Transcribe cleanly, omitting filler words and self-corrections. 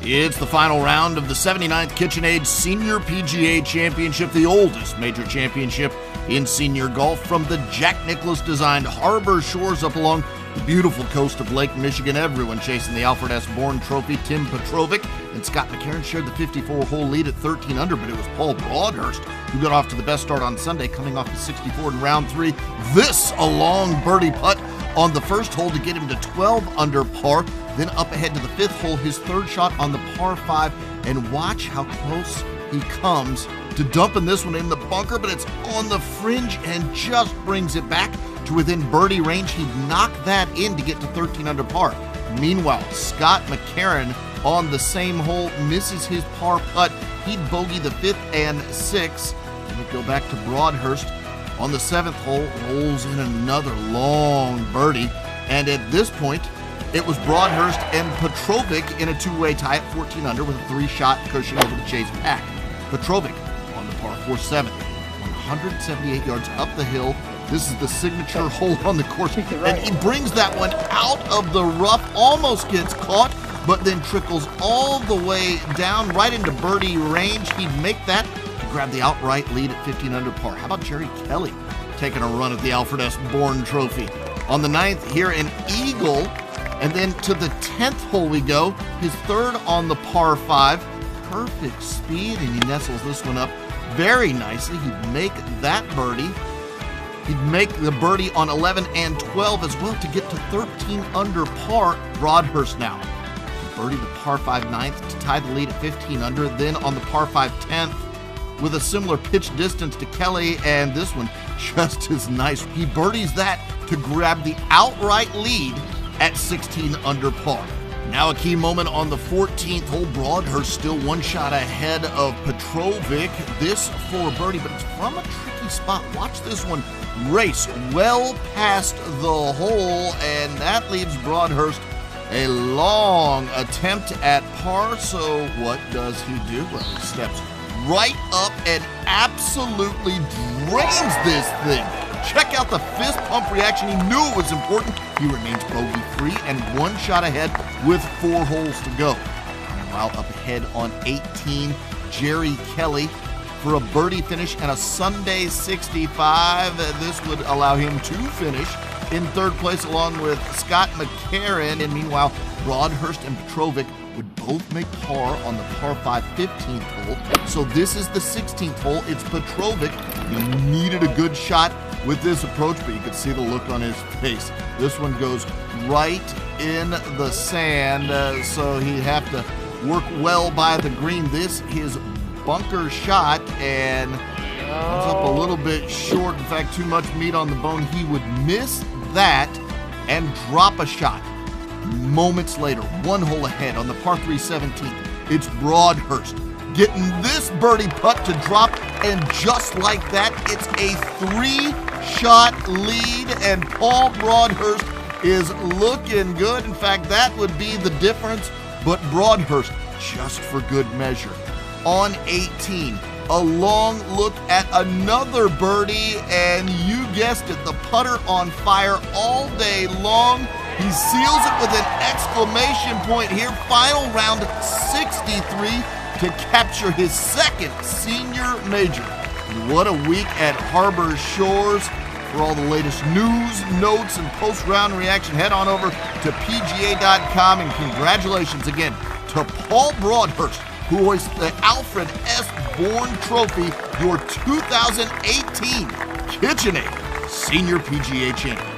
It's the final round of the 79th KitchenAid Senior PGA Championship, the oldest major championship in senior golf, from the Jack Nicklaus-designed harbor shores up along the beautiful coast of Lake Michigan. Everyone chasing the Alfred S. Bourne Trophy. Tim Petrovic and Scott McCarron shared the 54-hole lead at 13 under, but it was Paul Broadhurst who got off to the best start on Sunday, coming off the 64 in round 3. This a long birdie putt on the first hole to get him to 12 under par. Then up ahead to the 5th hole, his third shot on the par 5, and watch how close he comes to dumping this one in the bunker, but it's on the fringe and just brings it back to within birdie range. He'd knock that in to get to 13 under par. Meanwhile, Scott McCarron on the same hole misses his par putt. He'd bogey the 5th and 6th. And we go back to Broadhurst on the 7th hole, rolls in another long birdie, and at this point, it was Broadhurst and Petrovic in a two-way tie at 14 under with a 3-shot cushion over the Chase pack. Petrovic on the par 4 7th, 178 yards up the hill. This is the signature hole on the course, and he brings that one out of the rough, almost gets caught, but then trickles all the way down right into birdie range. He'd make that to grab the outright lead at 15 under par. How about Jerry Kelly taking a run at the Alfred S. Bourne Trophy? On the 9th, here an eagle. And then to the 10th hole we go, his third on the par 5. Perfect speed, and he nestles this one up very nicely. He'd make that birdie. He'd make the birdie on 11 and 12 as well to get to 13 under par. Broadhurst now. Birdie the par 5 9th to tie the lead at 15 under. Then on the par 5 10th with a similar pitch distance to Kelly, and this one just as nice. He birdies that to grab the outright lead at 16 under par. Now a key moment on the 14th hole. Broadhurst still one shot ahead of Petrovic. This for birdie, but it's from a tricky spot. Watch this one race well past the hole, and that leaves Broadhurst a long attempt at par. So what does he do? Well, he steps right up and absolutely drains this thing. Check out the fist pump reaction. He knew it was important. He remains bogey-free and one shot ahead with 4 holes to go. Meanwhile, up ahead on 18, Jerry Kelly for a birdie finish and a Sunday 65. This would allow him to finish in 3rd place along with Scott McCarron. And meanwhile, Broadhurst and Petrovic would both make par on the par 5 15th hole. So this is the 16th hole. It's Petrovic. He needed a good shot with this approach, but you could see the look on his face. This one goes right in the sand, so he'd have to work well by the green. This his bunker shot, and comes up a little bit short. In fact, too much meat on the bone. He would miss that and drop a shot. Moments later, 1 hole ahead on the par 3 17th, it's Broadhurst getting this birdie putt to drop, and just like that, it's a 3-shot lead, and Paul Broadhurst is looking good. In fact, that would be the difference, but Broadhurst, just for good measure, on 18, a long look at another birdie, and you guessed it, the putter on fire all day long. He seals it with an exclamation point here. Final round 63 to capture his 2nd senior major. What a week at Harbor Shores. For all the latest news, notes, and post-round reaction, head on over to PGA.com, and congratulations again to Paul Broadhurst, who hoists the Alfred S. Bourne Trophy, your 2018 KitchenAid Senior PGA Champion.